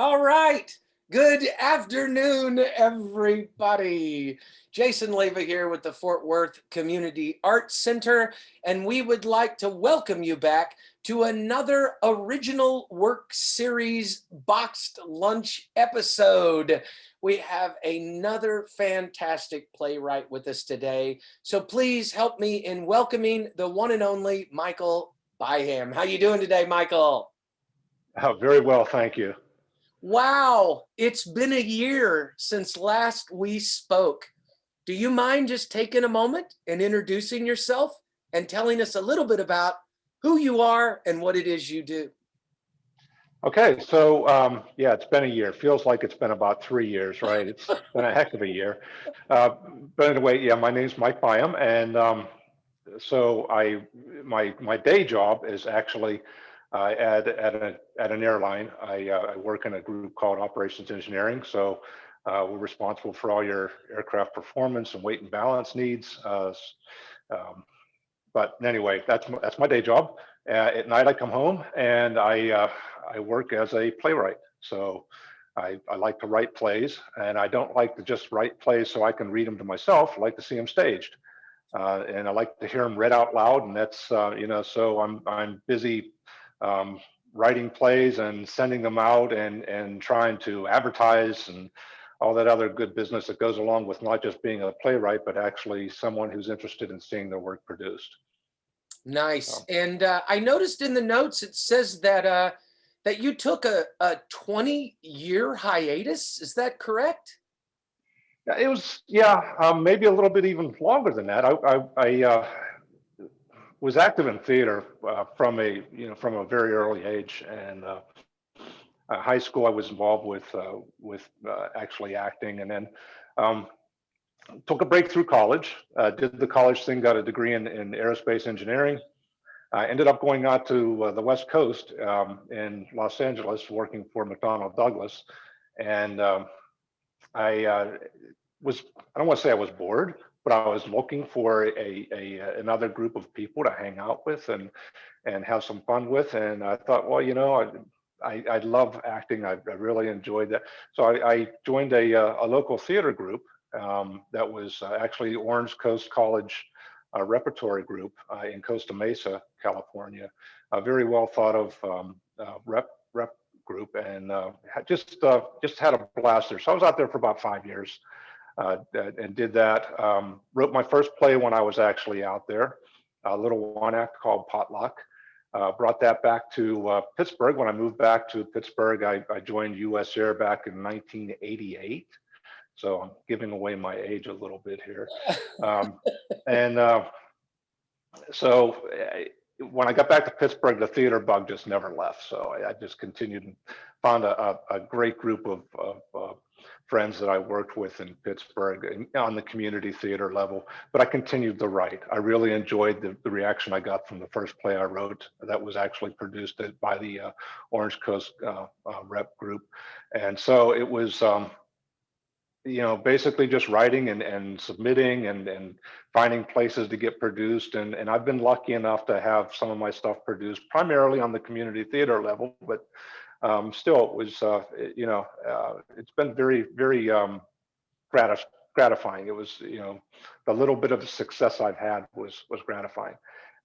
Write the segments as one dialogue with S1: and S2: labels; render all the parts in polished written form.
S1: All right. Good afternoon, everybody. Jason Leva here with the Fort Worth Community Arts Center, and we would like to welcome you back to another original work series boxed lunch episode. We have another fantastic playwright with us today, so please help me in welcoming the one and only Michael Byham. How you doing today, Michael?
S2: Very well, thank you.
S1: Wow, it's been a year since last we spoke. Do you mind just taking a moment and introducing yourself and telling us a little bit about who you are and what it is you do?
S2: Okay, so yeah, it's been a year. Feels like it's been about 3 years, right? It's been a heck of a year. Uh, but anyway, yeah, my name's Mike Byham, and so my day job is actually at an airline. I work in a group called Operations Engineering. So we're responsible for all your aircraft performance and weight and balance needs. But anyway, that's my day job. At night, I come home and I work as a playwright. So I like to write plays, and I don't like to just write plays so I can read them to myself. I like to see them staged, and I like to hear them read out loud. And that's so I'm busy writing plays and sending them out and trying to advertise and all that other good business that goes along with not just being a playwright, but actually someone who's interested in seeing their work produced.
S1: Nice.
S2: So,
S1: And I noticed in the notes it says that you took a 20-year hiatus. Is that correct?
S2: yeah, it was, yeah, maybe a little bit even longer than that. I was active in theater from a very early age, and high school I was involved with actually acting, and then um, took a break through college. Did the college thing, got a degree in aerospace engineering. I ended up going out to the West Coast in Los Angeles, working for McDonnell Douglas, and I I don't want to say I was bored, but I was looking for another group of people to hang out with and have some fun with. And I thought, well, I love acting. I really enjoyed that. So I joined a local theater group that was actually Orange Coast College repertory group in Costa Mesa, California. A very well thought of rep group, and just had a blast there. So I was out there for about 5 years and did that. Wrote my first play when I was actually out there, a little one act called Potluck. Brought that back to Pittsburgh. When I moved back to Pittsburgh, I joined US Air back in 1988. So I'm giving away my age a little bit here. Um, and so when I got back to Pittsburgh, the theater bug just never left. So I just continued and found a great group of friends that I worked with in Pittsburgh on the community theater level. But I continued to write. I really enjoyed the reaction I got from the first play I wrote that was actually produced by the Orange Coast rep group. And so it was basically just writing and submitting and finding places to get produced. And I've been lucky enough to have some of my stuff produced primarily on the community theater level, but still it was, it's been very, very gratifying. It was, the little bit of success I've had was gratifying.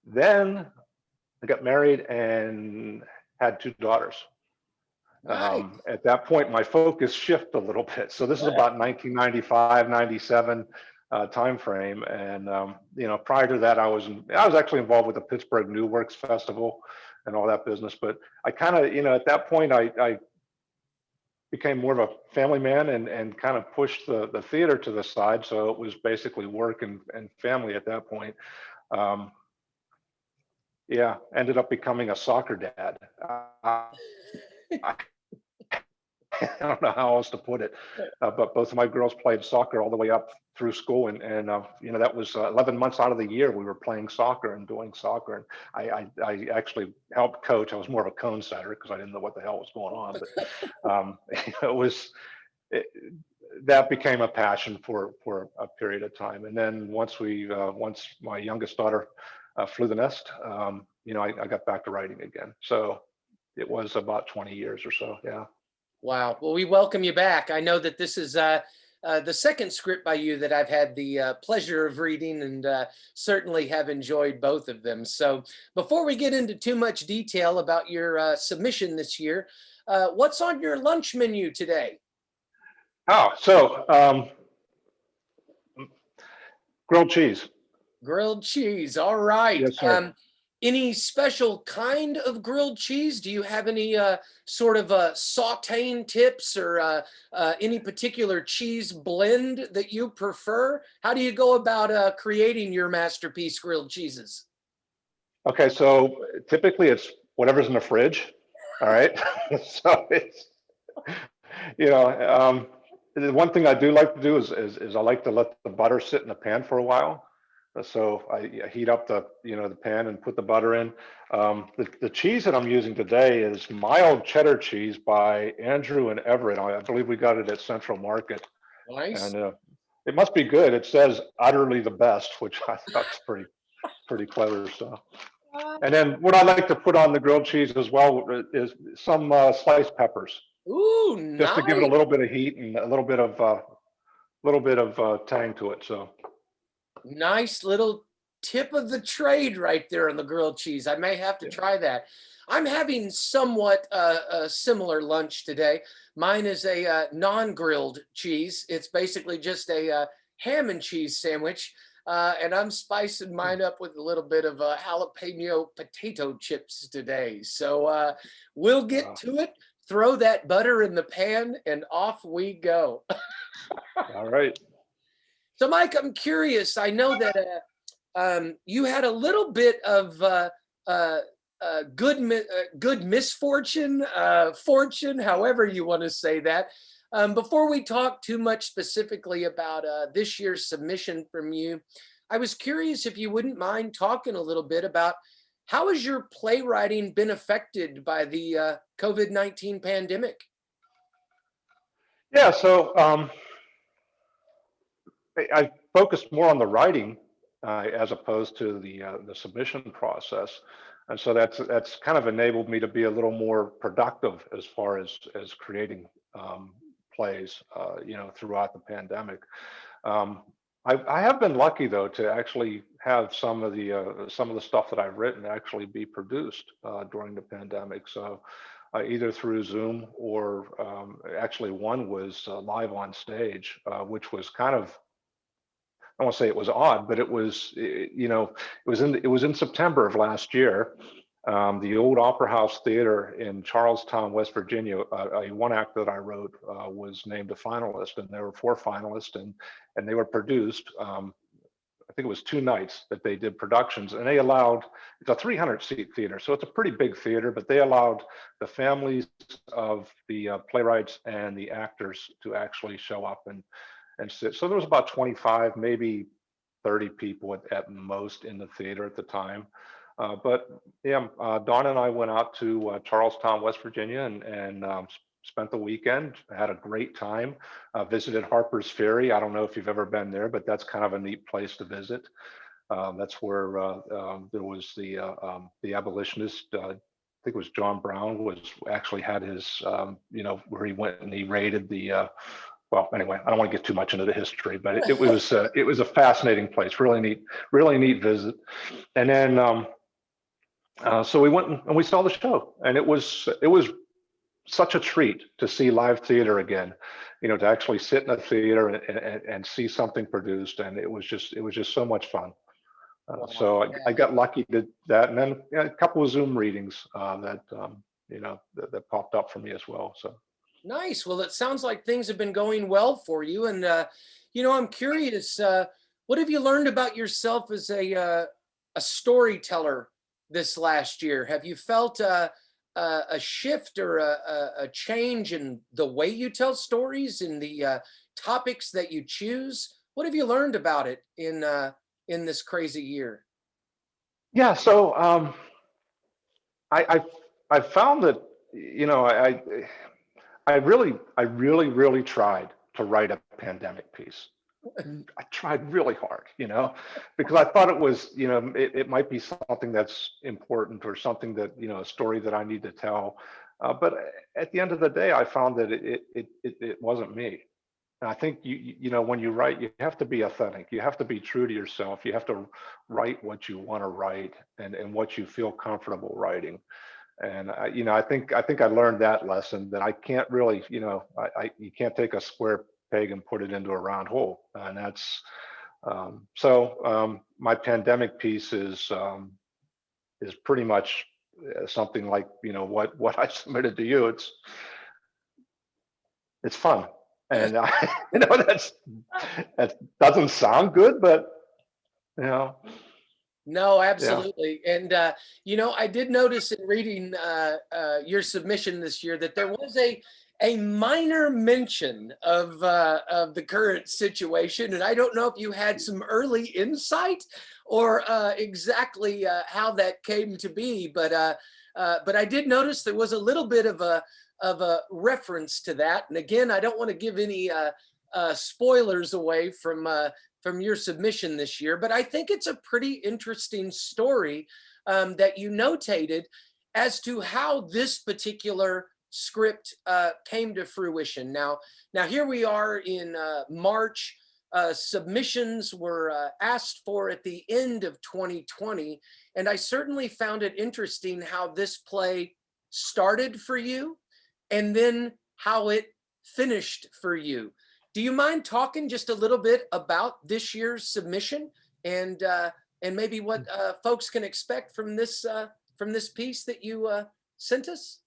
S2: Then I got married and had two daughters.
S1: Nice.
S2: At that point, my focus shifted a little bit. So this is about 1995, 97 time frame. And prior to that, I was actually involved with the Pittsburgh New Works Festival and all that business. But I kind of, at that point, I became more of a family man and kind of pushed the theater to the side. So it was basically work and family at that point. Yeah, ended up becoming a soccer dad. I don't know how else to put it, but both of my girls played soccer all the way up through school, and that was 11 months out of the year we were playing soccer and doing soccer, and I actually helped coach. I was more of a cone setter because I didn't know what the hell was going on, but that became a passion for a period of time. And then once my youngest daughter flew the nest, I got back to writing again. So it was about 20 years or so. Yeah.
S1: Wow. Well, we welcome you back. I know that this is the second script by you that I've had the pleasure of reading, and certainly have enjoyed both of them. So before we get into too much detail about your submission this year, what's on your lunch menu today?
S2: Oh, so grilled cheese.
S1: Grilled cheese. All right.
S2: Yes, sir.
S1: Any special kind of grilled cheese? Do you have any sort of sauteing tips, or any particular cheese blend that you prefer? How do you go about creating your masterpiece grilled cheeses?
S2: Okay, so typically it's whatever's in the fridge. All right. So it's, you know, the one thing I do like to do is I like to let the butter sit in the pan for a while. So I heat up the pan and put the butter in. The cheese that I'm using today is mild cheddar cheese by Andrew and Everett. I believe we got it at Central Market,
S1: Nice.
S2: and it must be good. It says utterly the best, which I thought was pretty clever stuff. And then what I like to put on the grilled cheese as well is some sliced peppers,
S1: Ooh,
S2: just to give it a
S1: nice.
S2: little bit of heat and a little bit of tang to it. So
S1: Nice little tip of the trade right there on the grilled cheese. I may have to
S2: yeah.
S1: try that. I'm having somewhat a similar lunch today. Mine is a non-grilled cheese. It's basically just a ham and cheese sandwich. And I'm spicing mine up with a little bit of jalapeno potato chips today. So we'll get
S2: Uh,
S1: to it. Throw that butter in the pan and off we go.
S2: all right.
S1: So, Mike, I'm curious. I know that you had a little bit of uh, good misfortune, fortune, however you want to say that. Before we talk too much specifically about this year's submission from you, I was curious if you wouldn't mind talking a little bit about how has your playwriting been affected by the COVID-19 pandemic?
S2: Yeah. So I focused more on the writing as opposed to the submission process, and so that's kind of enabled me to be a little more productive as far as creating plays, throughout the pandemic. Um, I have been lucky though to actually have some of the stuff that I've written actually be produced during the pandemic. So either through Zoom or actually one was live on stage, which was kind of, I won't say it was odd, but it was in September of last year. The old Opera House Theater in Charlestown, West Virginia, a one act that I wrote was named a finalist, and there were four finalists, and they were produced. I think it was 2 nights that they did productions, and they allowed, it's a 300-seat theater, so it's a pretty big theater, but they allowed the families of the playwrights and the actors to actually show up and sit. So there was about 25, maybe 30 people at most in the theater at the time. But yeah, Dawn and I went out to Charlestown, West Virginia, and spent the weekend. Had a great time. Visited Harper's Ferry. I don't know if you've ever been there, but that's kind of a neat place to visit. That's where there was the abolitionist. I think it was John Brown was actually had his, where he went and he raided the. Well, anyway, I don't want to get too much into the history, but it was a fascinating place. Really neat visit. And then so we went and we saw the show, and it was such a treat to see live theater again, to actually sit in a theater and see something produced, and it was just so much fun.
S1: Wow.
S2: So I
S1: Yeah.
S2: got lucky to that, and then a couple of Zoom readings that popped up for me as well. So
S1: Nice. Well, it sounds like things have been going well for you. And, I'm curious, what have you learned about yourself as a storyteller this last year? Have you felt a shift or a change in the way you tell stories, in the topics that you choose? What have you learned about it in this crazy year?
S2: yeah, so I I found that I really tried to write a pandemic piece. I tried really hard, because I thought it was, it might be something that's important or something that, a story that I need to tell. But at the end of the day, I found that it wasn't me. And I think when you write, you have to be authentic. You have to be true to yourself. You have to write what you want to write and what you feel comfortable writing. And I think I learned that lesson, that I can't really, you can't take a square peg and put it into a round hole. And that's my pandemic piece is pretty much something like, what I submitted to you. It's fun. And that doesn't sound good, but you know,
S1: No,
S2: yeah.
S1: absolutely. And, I did notice in reading your submission this year that there was a minor mention of the current situation. And I don't know if you had some early insight or exactly how that came to be, but I did notice there was a little bit of a reference to that. And again, I don't want to give any spoilers away from your submission this year, but I think it's a pretty interesting story that you notated as to how this particular script came to fruition. Now here we are in March. Submissions were asked for at the end of 2020, and I certainly found it interesting how this play started for you and then how it finished for you. Do you mind talking just a little bit about this year's submission and maybe what folks can expect from this piece that you sent us?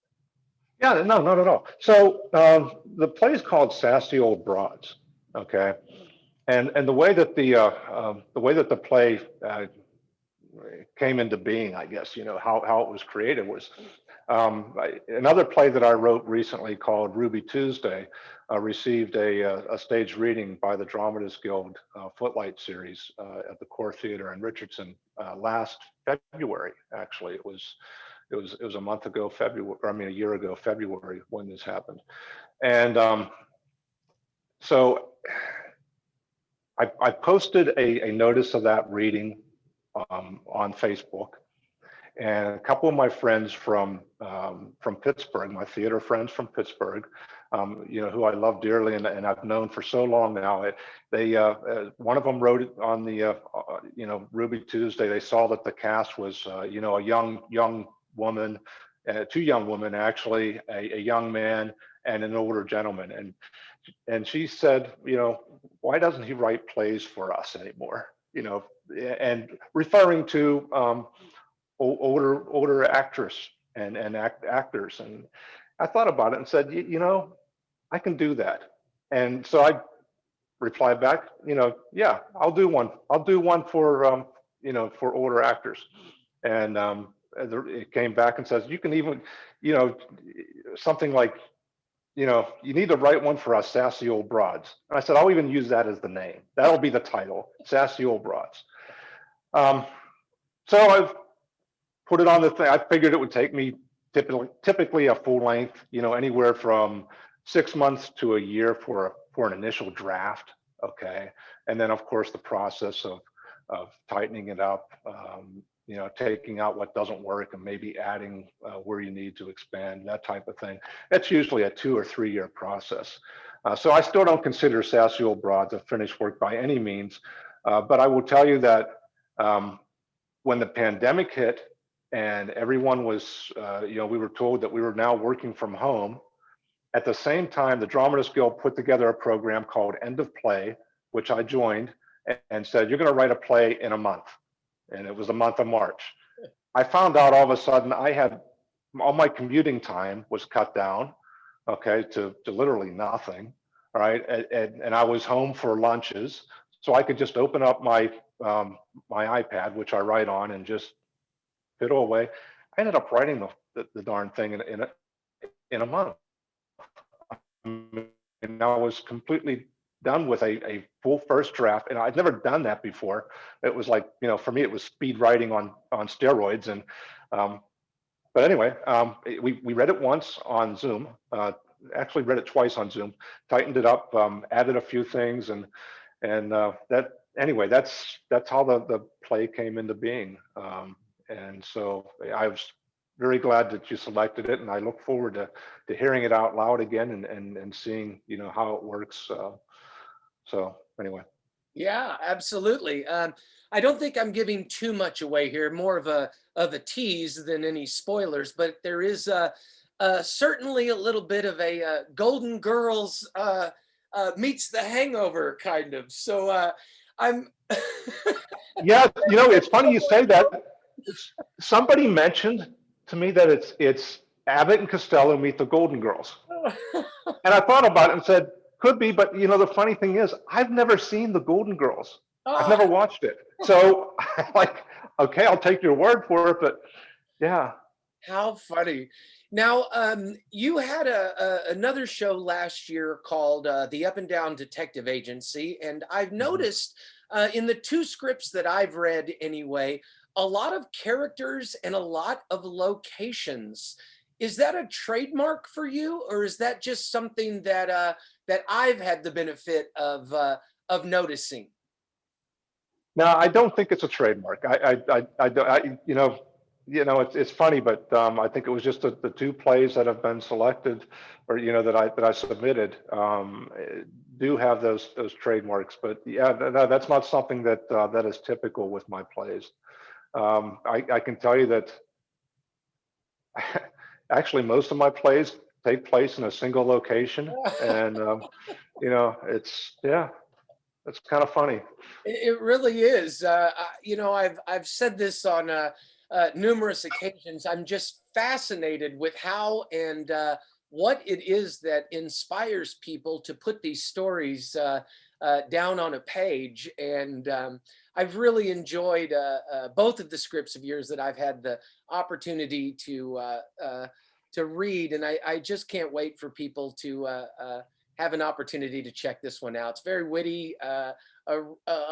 S2: Yeah, no, not at all. So the play is called Sassy Old Broads. Okay. And the way that the play came into being, I guess, how it was created was another play that I wrote recently called Ruby Tuesday received a stage reading by the Dramatists Guild Footlight series at the Core Theater in Richardson last February. Actually, it was a month ago, February, or I mean a year ago, February, when this happened. And so I posted a notice of that reading on Facebook, and a couple of my friends from Pittsburgh, my theater friends from Pittsburgh, who I love dearly and I've known for so long now. They one of them wrote it on the Ruby Tuesday. They saw that the cast was a young woman, two young women actually, a young man and an older gentleman, and she said, why doesn't he write plays for us anymore? And referring to older actress and actors. And I thought about it and said, I can do that. And so I replied back, yeah, I'll do one. I'll do one for for older actors. And it came back and says, you can even, something like, you need to write one for us sassy old broads. And I said, I'll even use that as the name. That'll be the title, Sassy Old Broads. So I've put it on the thing. I figured it would take me typically a full length, anywhere from 6 months to a year for an initial draft. Okay. And then of course the process of tightening it up, taking out what doesn't work and maybe adding where you need to expand, that type of thing. That's usually a 2 or 3 year process. So I still don't consider Sassy Old Broads a finished work by any means. But I will tell you that when the pandemic hit and everyone was, we were told that we were now working from home. At the same time, the Dramatists Guild put together a program called End of Play, which I joined, and said, you're going to write a play in a month. And it was the month of March. I found out all of a sudden all my commuting time was cut down, okay, to literally nothing, all right? And I was home for lunches, so I could just open up my iPad, which I write on, and just fiddle away. I ended up writing the darn thing in a month. And I was completely done with a full first draft, and I'd never done that before. It was like, for me, it was speed writing on steroids. And but anyway, we read it once on Zoom. Actually read it twice on Zoom, tightened it up, added a few things, and And that anyway, that's how the play came into being. And so I was very glad that you selected it, and I look forward to hearing it out loud again and seeing how it works. So anyway.
S1: Yeah, absolutely. I don't think I'm giving too much away here, more of a tease than any spoilers, but there is certainly a little bit of a Golden Girls meets The Hangover kind of. So I'm
S2: Yeah, it's funny you say that. Somebody mentioned to me that it's Abbott and Costello meet the Golden Girls. And I thought about it and said, could be, but the funny thing is, I've never seen the Golden Girls. I've
S1: ah,
S2: never watched it. So like, okay, I'll take your word for it, but yeah.
S1: how funny. Now, you had another show last year called The Up and Down Detective Agency, and I've
S2: Mhm.
S1: noticed in the two scripts that I've read anyway, a lot of characters and a lot of locations. Is that a trademark for you, or is that just something that I've had the benefit of noticing?
S2: No, I don't think it's a trademark. It's funny, but I think it was just the two plays that have been selected, or that I submitted, do have those trademarks. But yeah, no, that's not something that is typical with my plays. I can tell you that actually most of my plays take place in a single location, and it's yeah, it's kind of funny.
S1: It really is. I've said this on numerous occasions. I'm just fascinated with how and what it is that inspires people to put these stories down on a page. And I've really enjoyed both of the scripts of yours that I've had the opportunity to read, and I just can't wait for people to have an opportunity to check this one out. It's very witty. A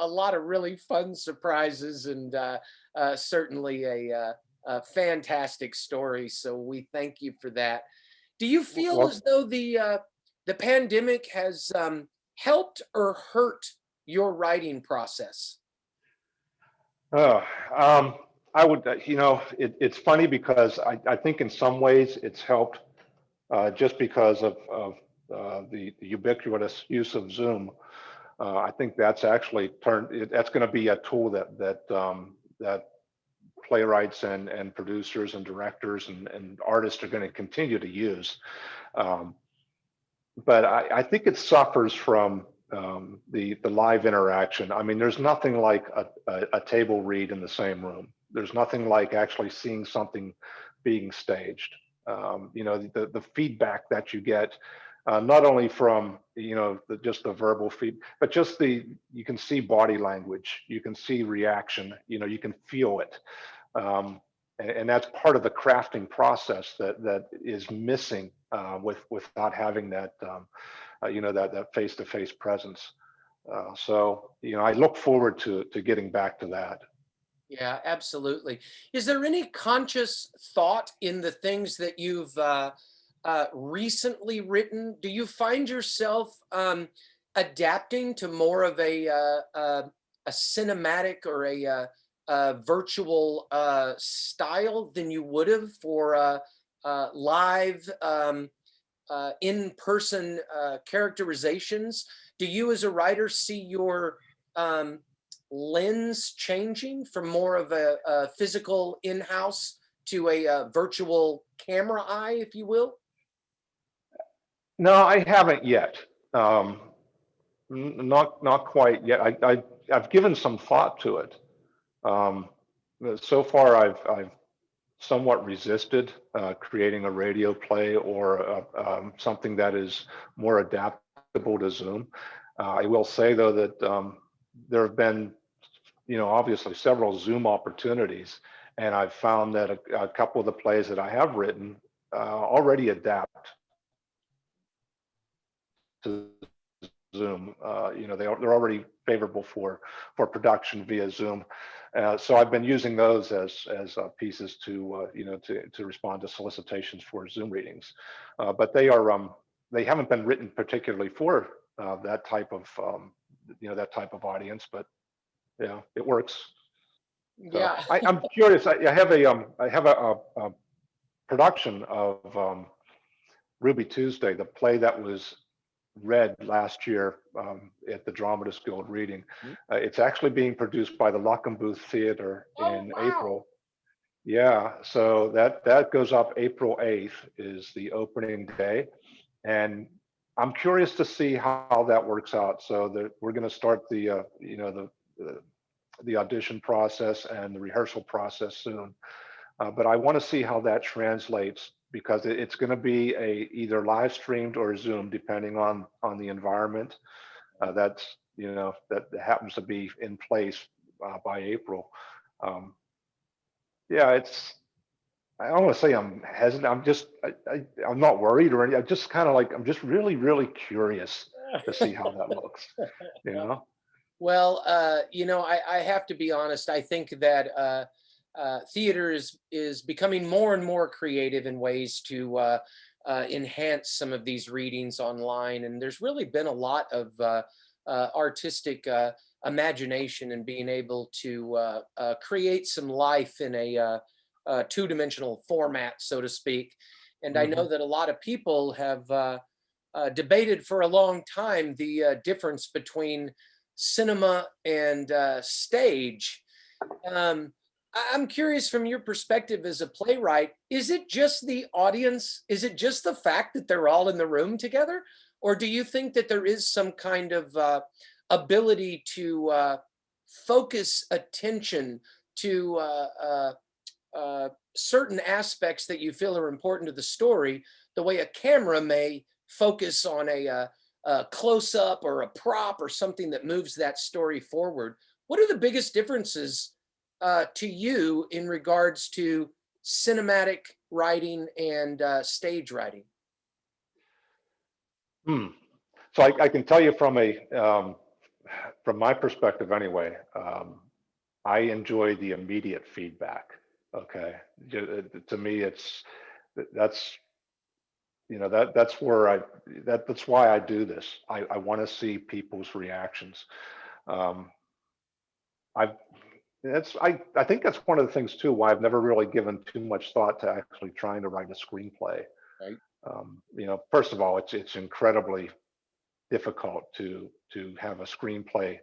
S1: lot of really fun surprises, and certainly a fantastic story. So we thank you for that. Do you feel
S2: Well,
S1: as though the pandemic has helped or hurt your writing process?
S2: Oh, I would, it's funny because I think in some ways it's helped just because of the ubiquitous use of Zoom. I think that's actually that's going to be a tool that playwrights and producers and directors and artists are going to continue to use. Um, but I think it suffers from the live interaction. I mean, there's nothing like a table read in the same room. There's nothing like actually seeing something being staged. The feedback that you get, not only from just the verbal feed, but just you can see body language, you can see reaction, you can feel it. And that's part of the crafting process that is missing without having that that face-to-face presence. So I look forward to getting back to that.
S1: Yeah, absolutely. Is there any conscious thought in the things that you've recently written? Do you find yourself adapting to more of a cinematic or a virtual style than you would have for live in-person characterizations? Do you, as a writer, see your um, lens changing from more of a physical in-house to a virtual camera eye, if you will?
S2: No, I haven't yet. Um, not quite yet. I've given some thought to it. Um, so far, I've somewhat resisted creating a radio play or something that is more adaptable to Zoom. I will say though that there have been, obviously several Zoom opportunities, and I've found that a couple of the plays that I have written already adapt to Zoom. They're already favorable for production via Zoom. So I've been using those as pieces to respond to solicitations for Zoom readings. But they haven't been written particularly for that type of that type of audience, but yeah, it works. So
S1: Yeah.
S2: I'm curious. I have a production of Ruby Tuesday, the play that was read last year at the Dramatists Guild reading. It's actually being produced by the Lockenbooth Theater
S1: Oh,
S2: in
S1: wow.
S2: April. Yeah, so that goes up April 8th is the opening day, and I'm curious to see how that works out. So that we're going to start the audition process and the rehearsal process soon. But I want to see how that translates because it's going to be either live streamed or Zoom, depending on the environment. That happens to be in place by April. Um, yeah, I don't want to say I'm hesitant. I'm not worried or anything. I'm just kind of like I'm just really really curious to see how that looks. You know.
S1: Well, I have to be honest. I think that theater is becoming more and more creative in ways to enhance some of these readings online, and there's really been a lot of artistic imagination and being able to create some life in a two-dimensional format, so to speak. And I know
S2: Hmm.
S1: that a lot of people have debated for a long time the difference between cinema and stage. Um, I'm curious from your perspective as a playwright, is it just the audience? Is it just the fact that they're all in the room together? Or do you think that there is some kind of ability to focus attention to certain aspects that you feel are important to the story, the way a camera may focus on a close up or a prop or something that moves that story forward? What are the biggest differences to you in regards to cinematic writing and stage writing?
S2: Hmm. So I can tell you from my perspective anyway. I enjoy the immediate feedback. Okay, to me, that's that's where that's why I do this. I want to see people's reactions. Um, I've I think that's one of the things too why I've never really given too much thought to actually trying to write a screenplay.
S1: Right.
S2: First of all, it's incredibly difficult to have a screenplay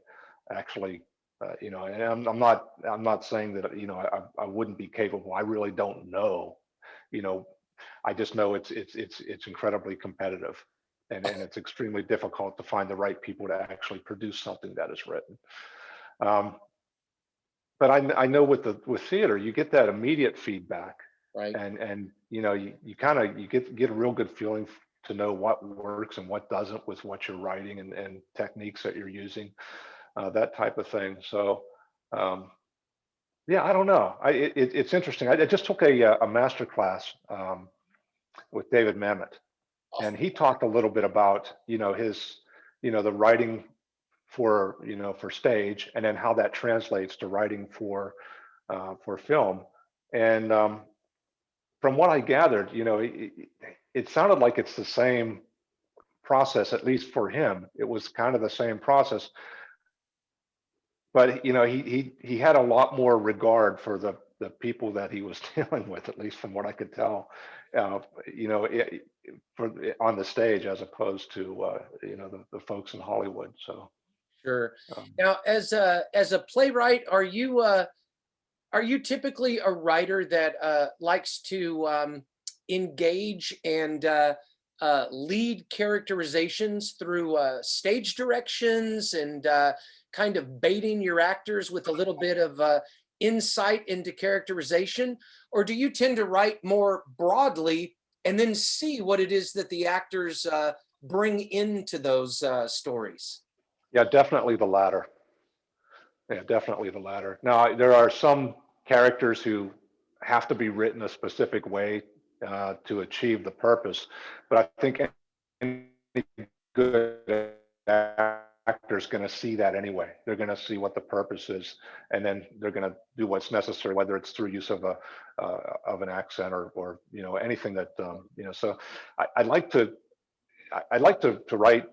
S2: actually. And I'm not saying that I wouldn't be capable. I really don't know. You know, I just know it's incredibly competitive, and it's extremely difficult to find the right people to actually produce something that is written. Um, but I know with theater, you get that immediate feedback,
S1: Right.
S2: and you kind of you get a real good feeling to know what works and what doesn't with what you're writing and techniques that you're using, that type of thing. So. Um, yeah, I don't know. It's interesting. I just took a master class with David Mamet, and he talked a little bit about his the writing for stage, and then how that translates to writing for film. And from what I gathered, it sounded like it's the same process, at least for him. It was kind of the same process, but he had a lot more regard for the people that he was dealing with, at least from what I could tell, uh, you know, for on the stage as opposed to the folks in Hollywood. So
S1: Sure.
S2: um,
S1: Now, as a playwright, are you typically a writer that likes to engage and lead characterizations through stage directions and kind of baiting your actors with a little bit of insight into characterization? Or do you tend to write more broadly and then see what it is that the actors bring into those stories?
S2: yeah, definitely the latter. Yeah, definitely the latter. Now, there are some characters who have to be written a specific way to achieve the purpose, but I think any good actor is going to see that anyway. They're going to see what the purpose is, and then they're going to do what's necessary, whether it's through use of an accent or anything that So I like to write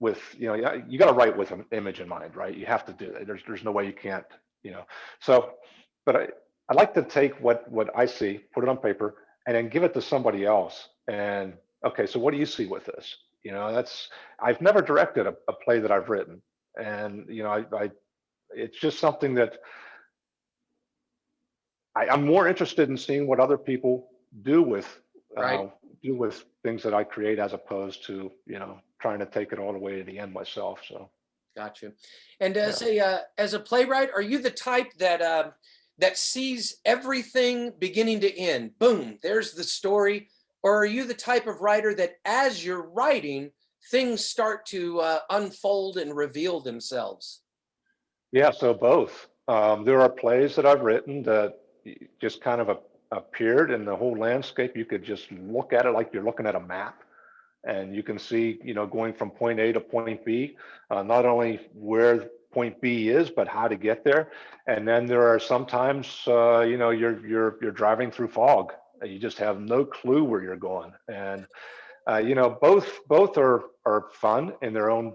S2: with, you got to write with an image in mind, right? You have to do it. There's no way you can't, So, but I like to take what I see, put it on paper, and then give it to somebody else. And okay, so what do you see with this? I've never directed a play that I've written, and it's just something that I'm more interested in seeing what other people do with
S1: Right.
S2: things that I create, as opposed to trying to take it all the way to the end myself. So
S1: Gotcha. And
S2: yeah.
S1: as a playwright, are you the type that sees everything beginning to end? Boom, there's the story. Or are you the type of writer that, as you're writing, things start to unfold and reveal themselves?
S2: Yeah, so both. There are plays that I've written that just kind of appeared in the whole landscape. You could just look at it like you're looking at a map, and you can see, going from point A to point B, not only where point B is, but how to get there. And then there are sometimes, you're driving through fog. You just have no clue where you're going, and both are fun in their own,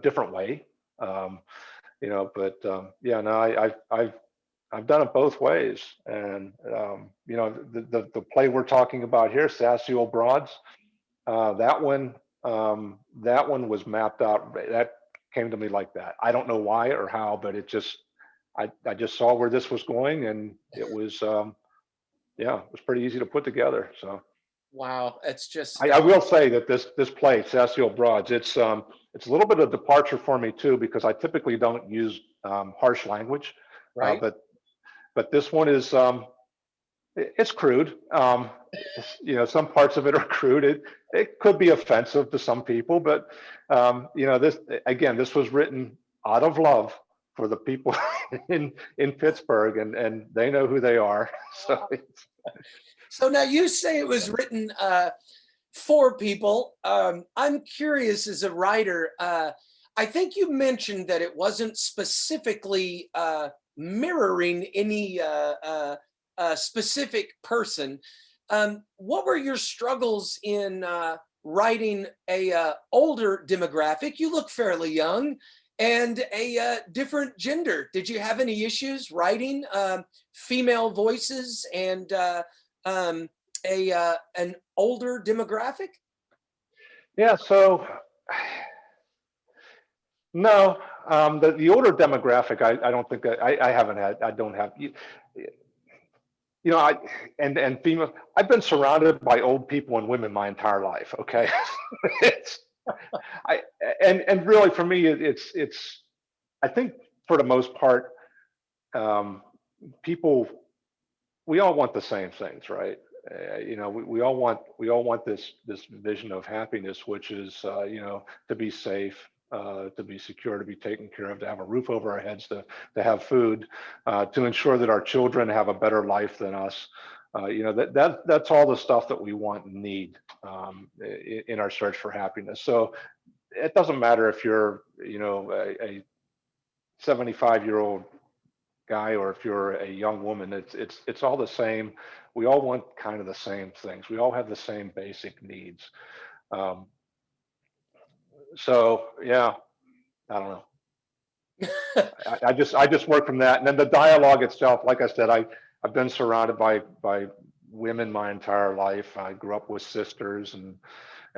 S2: different way. Um, but yeah, no, I've done it both ways. And the play we're talking about here, Sassy Old Broads, that one was mapped out. That came to me like that. I don't know why or how, but I just saw where this was going, and it was yeah, it was pretty easy to put together. So
S1: Wow, it's just
S2: I will say that this play, Sassy Old Broads, it's a little bit of departure for me too, because I typically don't use harsh language,
S1: right.
S2: but this one is it's crude. Some parts of it are crude. It could be offensive to some people, but this was written out of love for the people in Pittsburgh, and they know who they are. So
S1: So now you say it was written for people. I'm curious, as a writer, I think you mentioned that it wasn't specifically mirroring any specific person. What were your struggles in writing a older demographic? You look fairly young, and a different gender. Did you have any issues writing female voices and um, an older demographic?
S2: yeah, so no, the older demographic, I don't think I haven't had, I don't have, I and female. I've been surrounded by old people and women my entire life. Okay, it's I and really for me it's I think for the most part, um, people, we all want the same things, right? We all want this vision of happiness, which is to be safe, to be secure, to be taken care of, to have a roof over our heads, to have food, to ensure that our children have a better life than us. That's all the stuff that we want and need in our search for happiness. So it doesn't matter if you're a 75-year-old guy or if you're a young woman. It's all the same. We all want kind of the same things. We all have the same basic needs. Um, so yeah, I don't know. I just work from that, and then the dialogue itself. Like I said, I've been surrounded by women my entire life. I grew up with sisters, and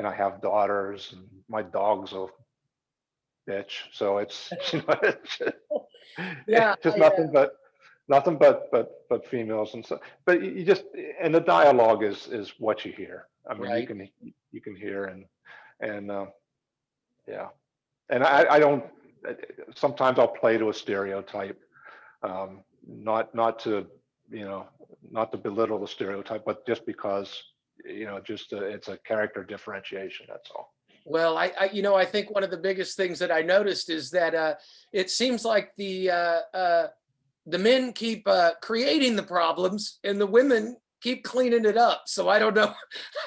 S2: I have daughters, and my dog's a bitch. So it's
S1: Yeah,
S2: it's just nothing but females. And so, but you just, and the dialogue is what you hear. I mean, you
S1: right.
S2: can hear, and yeah, and I don't, sometimes I'll play to a stereotype, not to not to belittle the stereotype, but just because just it's a character differentiation, that's all.
S1: Well, I think one of the biggest things that I noticed is that it seems like the men keep creating the problems, and the women keep cleaning it up. So I don't know,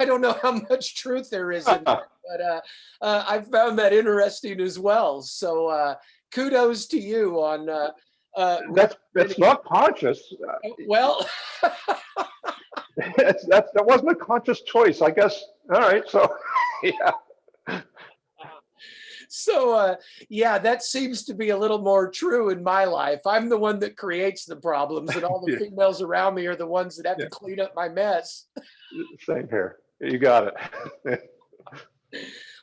S1: I don't know how much truth there is in that, but I found that interesting as well. So kudos to you on.
S2: That's not conscious.
S1: Well,
S2: That wasn't a conscious choice, I guess. All right, so yeah.
S1: So, yeah, that seems to be a little more true in my life. I'm the one that creates the problems, and all the
S2: Yeah,
S1: females around me are the ones that have to
S2: yeah,
S1: clean up my mess.
S2: same here. You got it.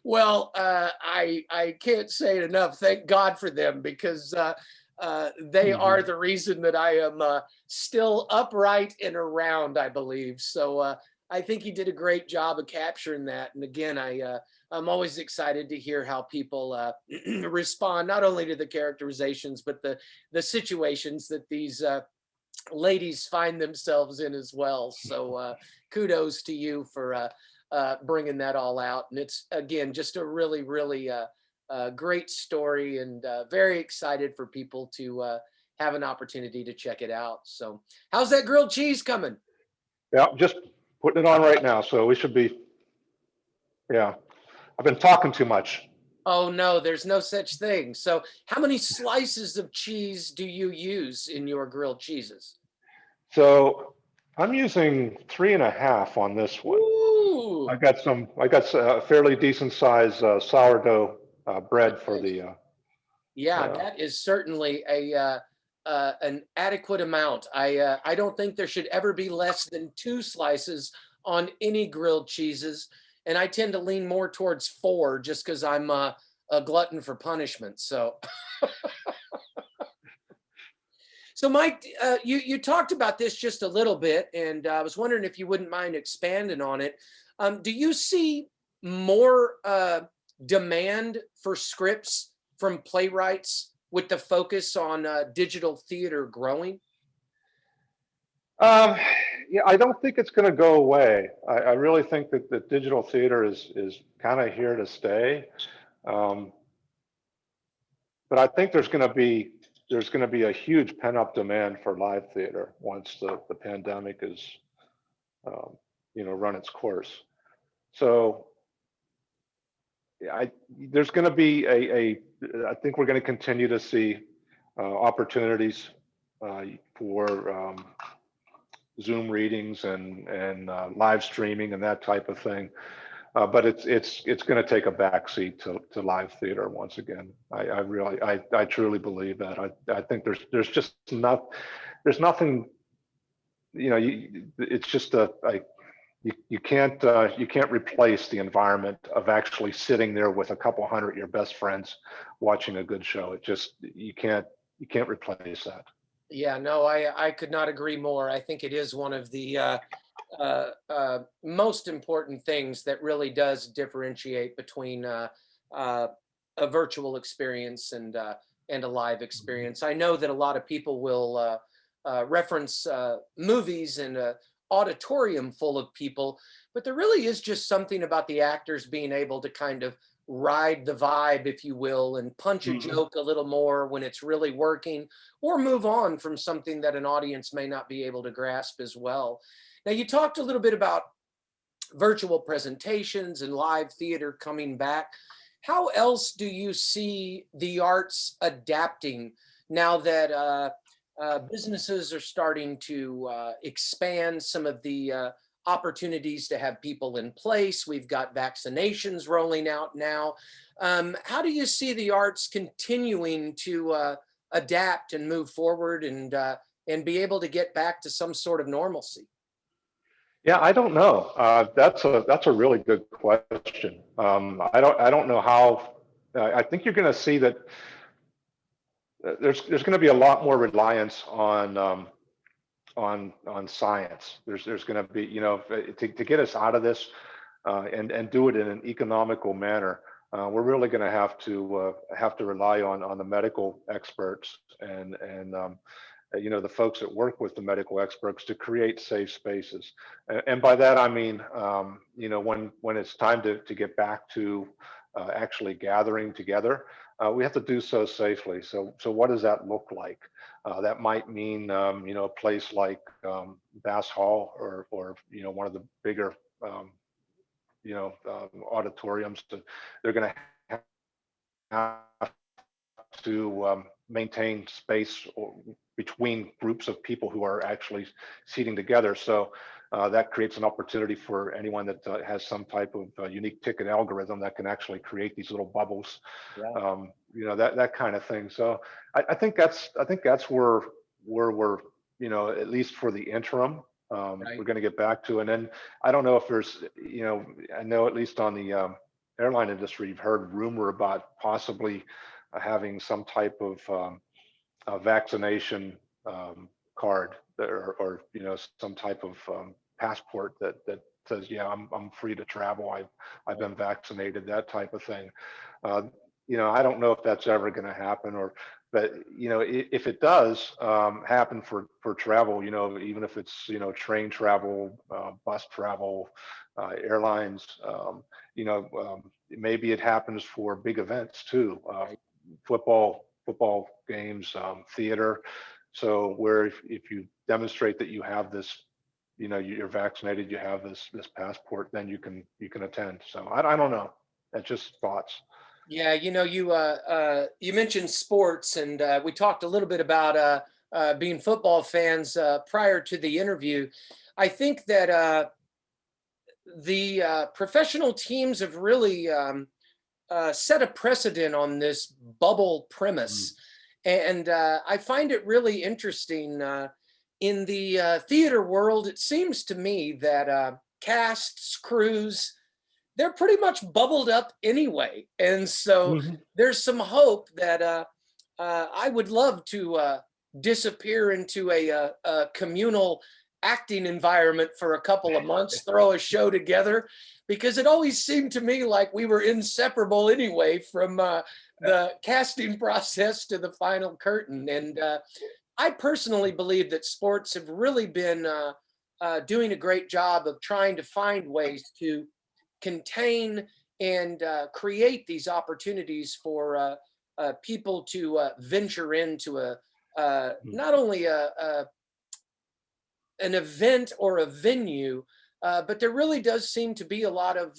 S1: Well, I can't say it enough. Thank God for them, because they are
S2: Mhm.
S1: the reason that I am still upright and around, I believe. So I think he did a great job of capturing that. And again, I'm always excited to hear how people respond, not only to the characterizations, but the situations that these ladies find themselves in as well. So kudos to you for bringing that all out. And it's, again, just a really, really great story, and very excited for people to have an opportunity to check it out. So how's that grilled cheese coming?
S2: Yeah, just putting it on right now, so we should be, yeah. I've been talking too much.
S1: Oh no, there's no such thing. So how many slices of cheese do you use in your grilled cheeses?
S2: So I'm using 3.5 on this one.
S1: Ooh,
S2: I got a fairly decent size sourdough bread for
S1: nice.
S2: the,
S1: Yeah,
S2: uh,
S1: that is certainly a an adequate amount. I don't think there should ever be less than 2 slices on any grilled cheeses, and I tend to lean more towards 4 just because I'm a glutton for punishment. So, so Mike, you talked about this just a little bit, and I was wondering if you wouldn't mind expanding on it. Do you see more demand for scripts from playwrights with the focus on digital theater growing?
S2: um, yeah, I don't think it's going to go away. I really think that the digital theater is kind of here to stay. Um, but I think there's going to be a huge pent up demand for live theater once the pandemic is, um, run its course. So yeah, there's going to be I think we're going to continue to see opportunities for Zoom readings and live streaming and that type of thing. But it's going to take a backseat to live theater once again. I truly believe that. I think there's just not there's nothing, it's just you can't replace the environment of actually sitting there with a couple hundred of your best friends watching a good show. It just you can't replace that.
S1: Yeah, no, I could not agree more. I think it is one of the most important things that really does differentiate between uh, a virtual experience and a live experience. I know that a lot of people will reference movies in an auditorium full of people, but there really is just something about the actors being able to kind of ride the vibe, if you will, and punch a
S2: Mhm.
S1: joke a little more when it's really working, or move on from something that an audience may not be able to grasp as well. Now, you talked a little bit about virtual presentations and live theater coming back. How else do you see the arts adapting now that businesses are starting to expand some of the opportunities to have people in place? We've got vaccinations rolling out now. How do you see the arts continuing to adapt and move forward and be able to get back to some sort of normalcy?
S2: Yeah, I don't know. That's a really good question. I don't know how. I think you're going to see that there's going to be a lot more reliance on science. There's going to be, to get us out of this and do it in an economical manner. We're really going to have to rely on the medical experts and the folks that work with the medical experts to create safe spaces. And by that I mean, when it's time to get back to actually gathering together, we have to do so safely. So what does that look like? That might mean, a place like Bass Hall or one of the bigger auditoriums. They're going to have to maintain space between groups of people who are actually seating together. So that creates an opportunity for anyone that has some type of unique ticket algorithm that can actually create these little bubbles,
S1: Yeah.
S2: that kind of thing. So I think that's where we're, at least for the interim,
S1: Right.
S2: we're going to get back to. And then I don't know if there's, I know at least on the airline industry, you've heard rumor about possibly having some type of a vaccination card or some type of passport that says, yeah, I'm free to travel. I've been vaccinated, that type of thing. Uh, I don't know if that's ever going to happen, but if it does happen for travel, even if it's train travel, bus travel, airlines, maybe it happens for big events too,
S1: Right.
S2: football games, theater. So where if you demonstrate that you have this, you're vaccinated, you have this passport, then you can attend. So I don't know. That's just thoughts.
S1: Yeah, you mentioned sports, and we talked a little bit about being football fans prior to the interview. I think that the professional teams have really set a precedent on this bubble
S2: Mm.
S1: premise, and I find it really interesting. In the theater world, it seems to me that casts, crews, they're pretty much bubbled up anyway. And so
S2: Mhm.
S1: there's some hope that I would love to disappear into a communal acting environment for a couple of months, throw a show together, because it always seemed to me like we were inseparable anyway, from the casting process to the final curtain. And I personally believe that sports have really been doing a great job of trying to find ways to contain and create these opportunities for people to venture into a
S2: Mm.
S1: not only an event or a venue, but there really does seem to be a lot of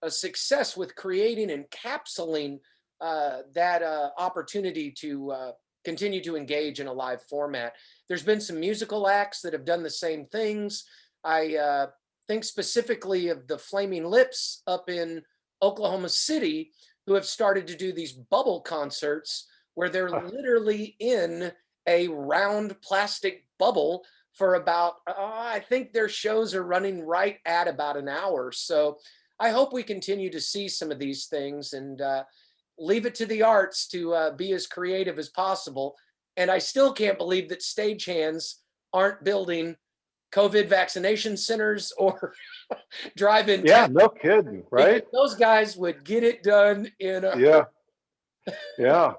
S1: a success with creating and capsuling that opportunity to continue to engage in a live format. There's been some musical acts that have done the same things. I think specifically of the Flaming Lips up in Oklahoma City, who have started to do these bubble concerts where they're literally in a round plastic bubble for about, I think their shows are running right at about an hour. So I hope we continue to see some of these things, and leave it to the arts to be as creative as possible. And I still can't believe that stagehands aren't building COVID vaccination centers or drive-in
S2: Yeah,
S1: test,
S2: no kidding,
S1: because
S2: right?
S1: those guys would get it done in a hurry.
S2: Yeah, yeah.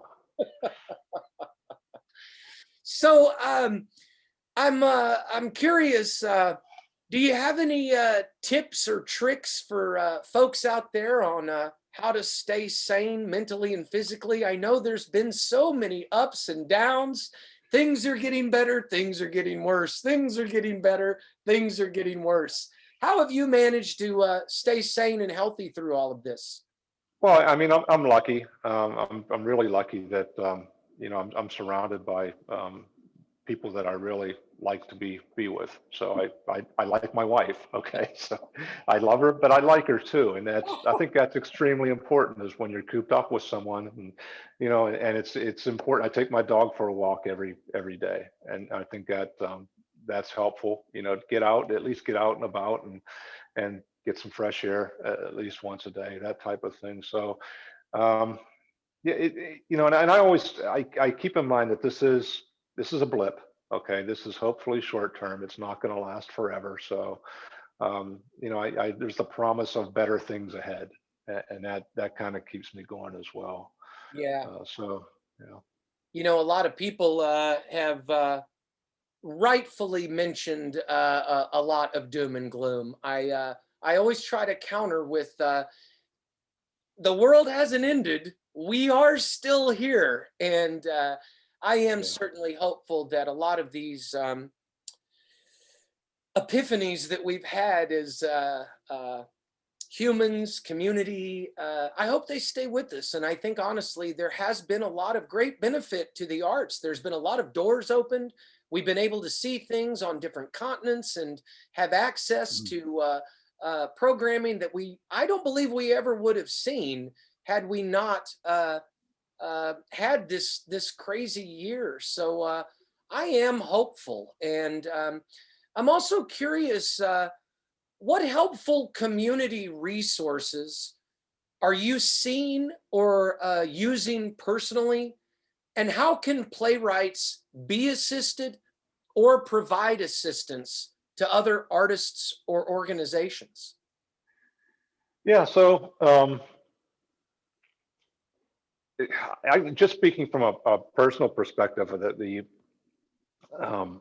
S1: So I'm curious. Do you have any tips or tricks for folks out there on how to stay sane mentally and physically? I know there's been so many ups and downs. Things are getting better, things are getting worse, things are getting better, things are getting worse. How have you managed to stay sane and healthy through all of this?
S2: Well, I mean, I'm lucky. I'm really lucky that I'm surrounded by people that I really like to be with. So I like my wife. Okay, so I love her, but I like her too, and I think that's extremely important is when you're cooped up with someone, and and it's important. I take my dog for a walk every day, and I think that that's helpful. To get out, at least get out and about, and get some fresh air at least once a day, that type of thing. So um, yeah, and I keep in mind that this is a blip. Okay, this is hopefully short term. It's not going to last forever. So there's the promise of better things ahead, and that kind of keeps me going as well.
S1: Yeah,
S2: So yeah.
S1: a lot of people have rightfully mentioned a lot of doom and gloom. I always try to counter with the world hasn't ended. We are still here, and I am
S2: Yeah.
S1: certainly hopeful that a lot of these epiphanies that we've had as humans, community, I hope they stay with us. And I think honestly, there has been a lot of great benefit to the arts. There's been a lot of doors opened. we've been able to see things on different continents and have access to programming that I don't believe we ever would have seen had we not had this crazy year. So I am hopeful, and I'm also curious, what helpful community resources are you seeing or using personally, and how can playwrights be assisted or provide assistance to other artists or organizations?
S2: Yeah, so just speaking from a personal perspective, um,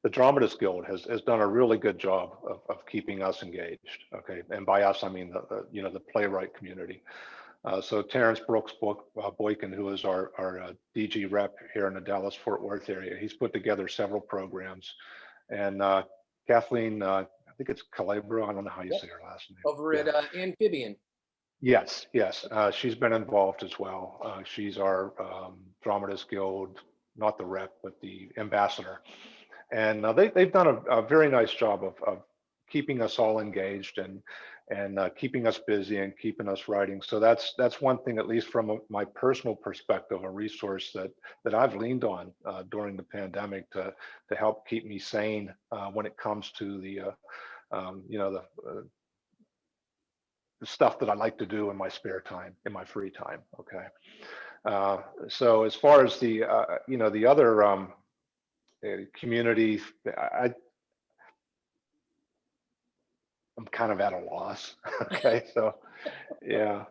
S2: the Dramatist Guild has done a really good job of keeping us engaged. Okay, and by us I mean the playwright community. So Terrence Brooks Boykin, who is our DG rep here in the Dallas Fort Worth area, he's put together several programs, and Kathleen, I think it's Calabro, I don't know how you say her last name.
S1: Over at Amphibian.
S2: Yes, yes. She's been involved as well. She's our Dramatist Guild, not the rep, but the ambassador. And they've done a very nice job of keeping us all engaged and keeping us busy and keeping us writing. So that's one thing, at least from my personal perspective, a resource that I've leaned on during the pandemic to help keep me sane when it comes to the stuff that I like to do in my spare time, in my free time. Okay. So as far as the the other community, I'm kind of at a loss. Okay. So yeah.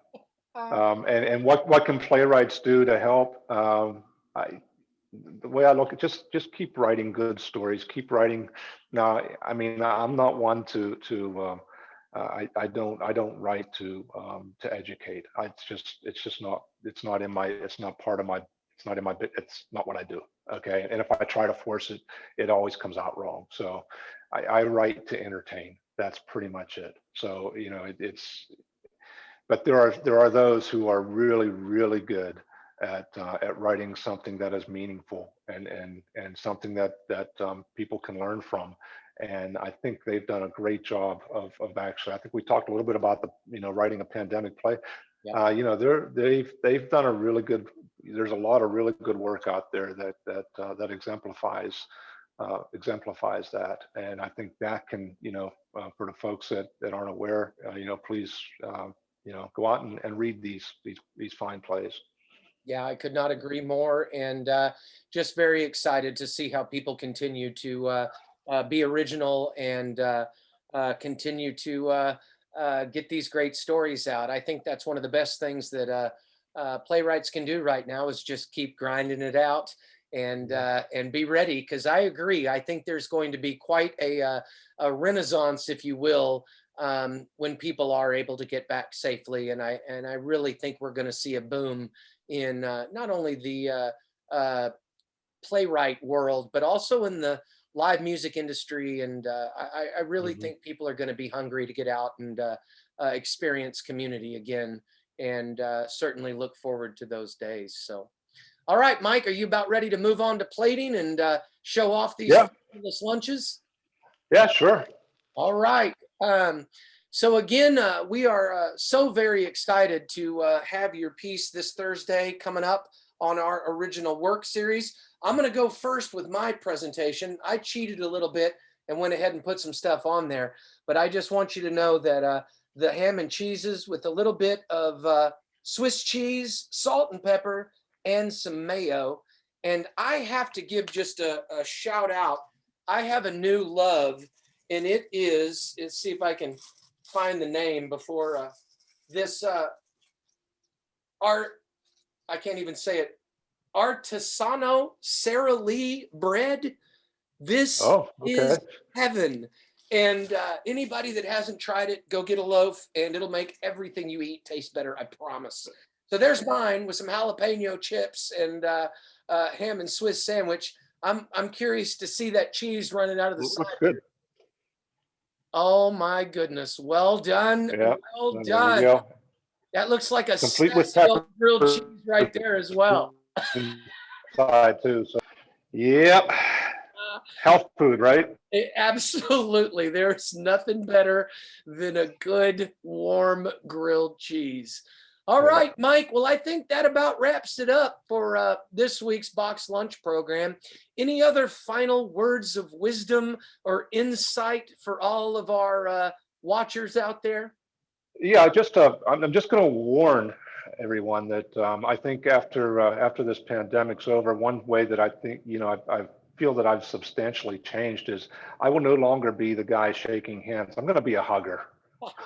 S2: And what can playwrights do to help? The way I look at, just keep writing good stories, keep writing. Now, I mean, I'm not one to I don't write to educate. It's not in my, it's not part of my, it's not in my bit, it's not what I do. Okay. And if I try to force it, it always comes out wrong. So I write to entertain. That's pretty much it. So, but there are those who are really, really good at writing something that is meaningful and something that people can learn from. And I think they've done a great job of actually. I think we talked a little bit about writing a pandemic play.
S1: Yeah.
S2: They've done a really good. There's a lot of really good work out there that exemplifies that. And I think that can, for the folks that aren't aware, please go out and read these fine plays.
S1: Yeah, I could not agree more, and just very excited to see how people continue to be original and continue to get these great stories out. I think that's one of the best things that playwrights can do right now, is just keep grinding it out and be ready. Because I agree, I think there's going to be quite a renaissance, if you will, when people are able to get back safely, and I really think we're going to see a boom in not only the playwright world, but also in the live music industry. And I really think people are going to be hungry to get out and experience community again, and certainly look forward to those days. So, all right, Mike, are you about ready to move on to plating and show off these fabulous lunches?
S2: Yeah, sure.
S1: All right. So again, we are so very excited to have your piece this Thursday coming up on our original work series. I'm going to go first with my presentation. I cheated a little bit and went ahead and put some stuff on there, but I just want you to know that the ham and cheeses with a little bit of Swiss cheese, salt and pepper, and some mayo. And I have to give just a shout out. I have a new love, and let's see if I can find the name before this art. I can't even say it. Artisano Sara Lee bread. This is heaven. And anybody that hasn't tried it, go get a loaf, and it'll make everything you eat taste better, I promise. So there's mine with some jalapeno chips and ham and Swiss sandwich. I'm curious to see that cheese running out of the side.
S2: Looks good.
S1: Oh my goodness. Well done.
S2: Yeah.
S1: Well done. That looks like a
S2: complete with pepper
S1: grilled cheese right there as well.
S2: Side too. So, yep. Health food, right?
S1: Absolutely. There's nothing better than a good warm grilled cheese. All
S2: Yeah.
S1: right, Mike. Well, I think that about wraps it up for this week's Box Lunch program. Any other final words of wisdom or insight for all of our watchers out there?
S2: Yeah, I'm just going to warn everyone that I think after this pandemic's over, one way that I think I feel that I've substantially changed is I will no longer be the guy shaking hands. I'm going to be a hugger.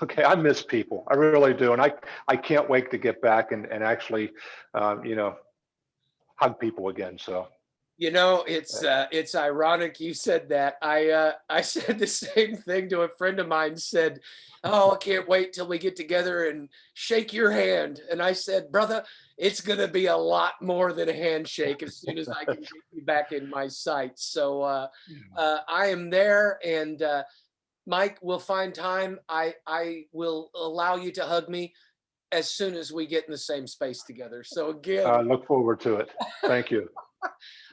S2: Okay, I miss people, I really do, and I can't wait to get back and actually hug people again. So
S1: It's ironic you said that. I said the same thing to a friend of mine. Said, "Oh, I can't wait till we get together and shake your hand." And I said, "Brother, it's gonna be a lot more than a handshake as soon as I can get you back in my sights." So I am there, and Mike will find time. I will allow you to hug me as soon as we get in the same space together. So again,
S2: look forward to it. Thank you.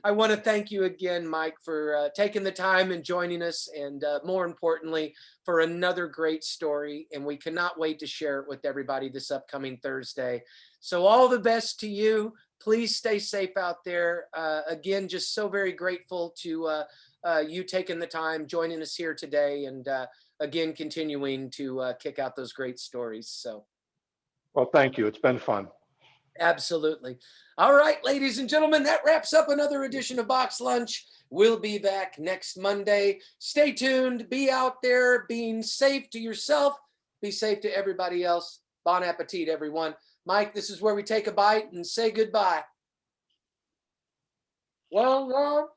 S1: I want to thank you again, Mike, for taking the time and joining us, and more importantly, for another great story. And we cannot wait to share it with everybody this upcoming Thursday. So all the best to you. Please stay safe out there. Again, just so very grateful to you taking the time, joining us here today, and again, continuing to kick out those great stories. So.
S2: Well, thank you. It's been fun.
S1: Absolutely. All right, ladies and gentlemen, that wraps up another edition of Box Lunch. We'll be back next Monday. Stay tuned. Be out there being safe to yourself. Be safe to everybody else. Bon appetit, everyone. Mike, this is where we take a bite and say goodbye. Well,